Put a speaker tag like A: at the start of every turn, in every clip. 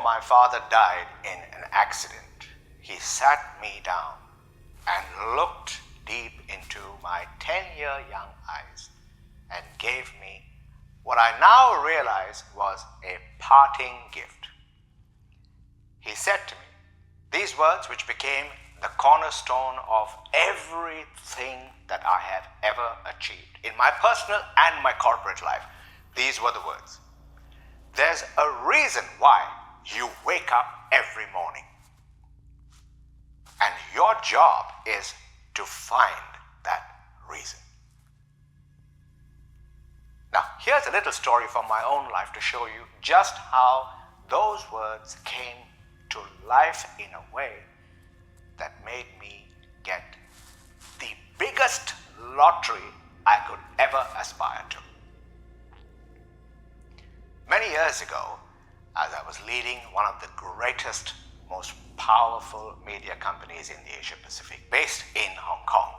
A: my father died in an accident, he sat me down and looked deep into my 10-year young eyes and gave me what I now realize was a parting gift. He said to me these words, which became the cornerstone of everything that I have ever achieved in my personal and my corporate life. These were the words: there's a reason why you wake up every morning, and your job is to find that reason. Now, here's a little story from my own life to show you just how those words came to life in a way that made me get the biggest lottery I could ever aspire to. Many years ago, as I was leading one of the greatest, most powerful media companies in the Asia Pacific, based in Hong Kong,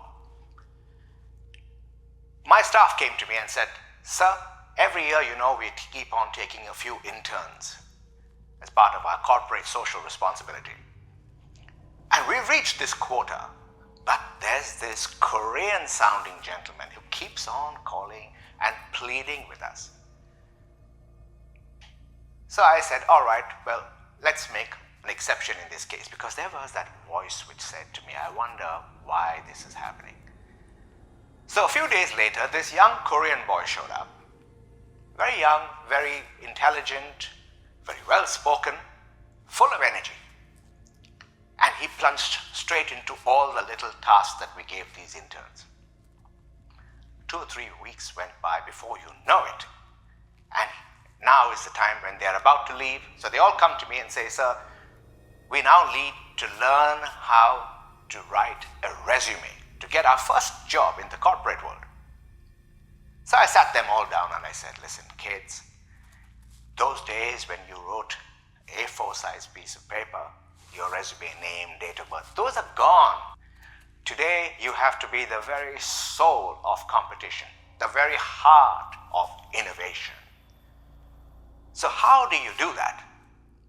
A: my staff came to me and said, "Sir, every year, we keep on taking a few interns as part of our corporate social responsibility. And we've reached this quota, but there's this Korean-sounding gentleman who keeps on calling and pleading with us." So I said, all right, well, let's make an exception in this case, because there was that voice which said to me, I wonder why this is happening. So a few days later, this young Korean boy showed up. Very young, very intelligent, very well spoken, full of energy. And he plunged straight into all the little tasks that we gave these interns. 2 or 3 weeks went by before you know it. And now is the time when they're about to leave. So they all come to me and say, "Sir, we now need to learn how to write a resume to get our first job in the corporate world." So I sat them all down and I said, "Listen, kids, those days when you wrote A4 size piece of paper, your resume, name, date of birth, those are gone. Today, you have to be the very soul of competition, the very heart of innovation. So how do you do that?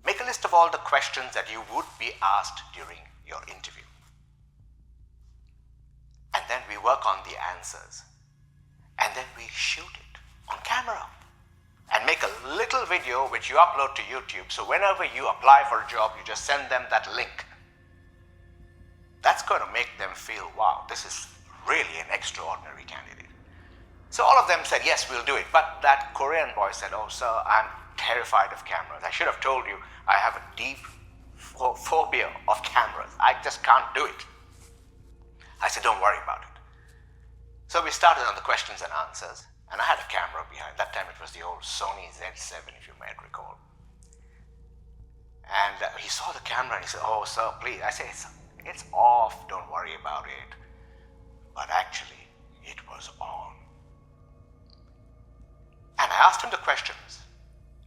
A: Make a list of all the questions that you would be asked during your interview. And then we work on the answers. And then we shoot it on camera and make a little video which you upload to YouTube. So whenever you apply for a job, you just send them that link. That's going to make them feel, wow, this is really an extraordinary candidate." So all of them said, "Yes, we'll do it." But that Korean boy said, "Oh, sir, I'm terrified of cameras. I should have told you I have a deep phobia of cameras. I just can't do it." I said, "Don't worry about it." So we started on the questions and answers, and I had a camera behind. That time it was the old Sony Z7, if you might recall. And he saw the camera and he said, "Oh, sir, please." I said, it's off, don't worry about it. But actually, it was on. And I asked him the questions,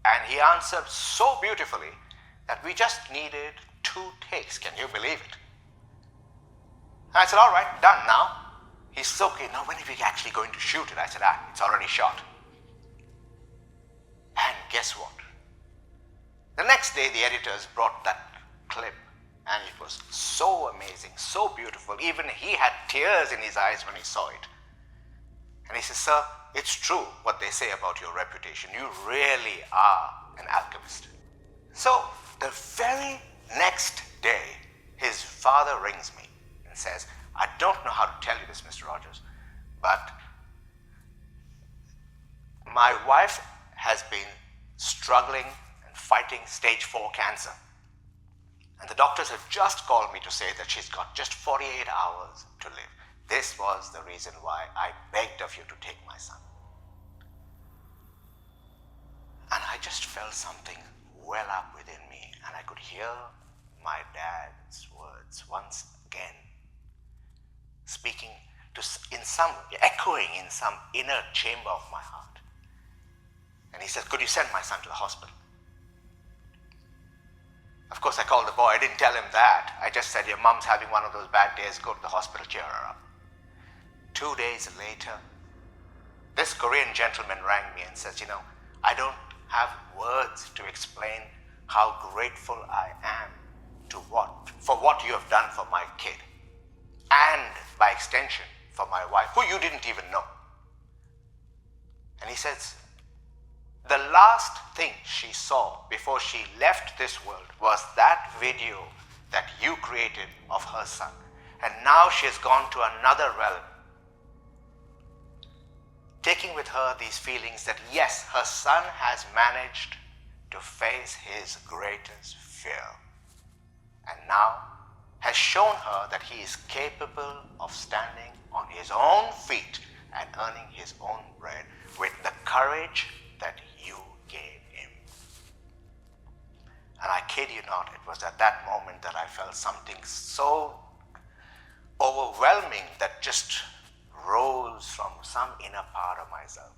A: and he answered so beautifully that we just needed 2 takes. Can you believe it? And I said, "All right, done now." He said, "Okay, now when are we actually going to shoot it?" I said, "It's already shot." And guess what? The next day, the editors brought that clip, and it was so amazing, so beautiful. Even he had tears in his eyes when he saw it. And he said, "Sir, it's true what they say about your reputation. You really are an alchemist." So the very next day, his father rings me and says, "I don't know how to tell you this, Mr. Rogers, but my wife has been struggling and fighting stage 4 cancer. And the doctors have just called me to say that she's got just 48 hours to live. This was the reason why I begged of you to take my son." And I just felt something well up within me, and I could hear my dad's words once again, speaking echoing in some inner chamber of my heart. And he said, "Could you send my son to the hospital?" Of course, I called the boy. I didn't tell him that. I just said, "Your mom's having one of those bad days. Go to the hospital, cheer her up." 2 days later, this Korean gentleman rang me and says, "I don't have words to explain how grateful I am for what you have done for my kid, and by extension for my wife, who you didn't even know. And he says, the last thing she saw before she left this world was that video that you created of her son. And now she has gone to another realm, taking with her these feelings that yes, her son has managed to face his greatest fear, and now has shown her that he is capable of standing on his own feet and earning his own bread with the courage that you gave him. And I kid you not, it was at that moment that I felt something so overwhelming that just rose from some inner part of myself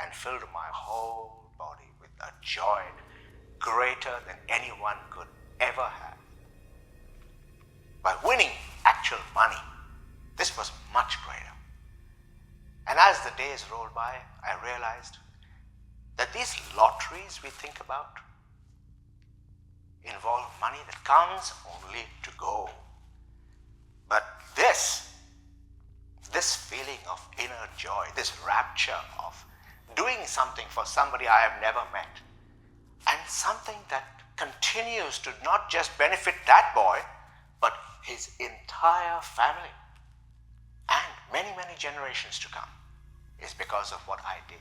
A: and filled my whole body with a joy greater than anyone could ever have. By winning actual money, this was much greater. And as the days rolled by, I realized that these lotteries we think about involve money that comes only to go. But this feeling of inner joy, this rapture of doing something for somebody I have never met, and something that continues to not just benefit that boy, but his entire family and many, many generations to come, is because of what I did.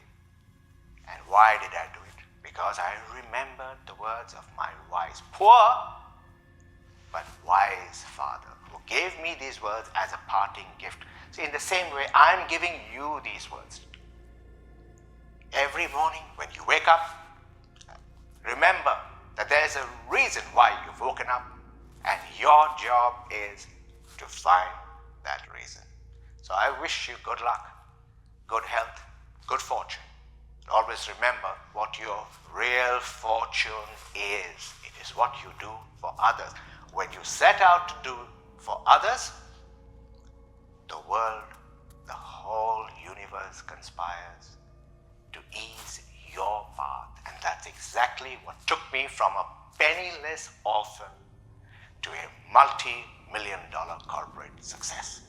A: And why did I do it? Because I remembered the words of my wise, poor but wise father, who gave me these words as a parting gift. See, in the same way, I'm giving you these words. Every morning when you wake up, remember that there's a reason why you've woken up, and your job is to find that reason. So I wish you good luck, good health, good fortune. Always remember what your real fortune is. It is what you do for others. When you set out to do for others, the world, the whole universe conspires to ease your path. And that's exactly what took me from a penniless orphan to a multi-million-dollar corporate success.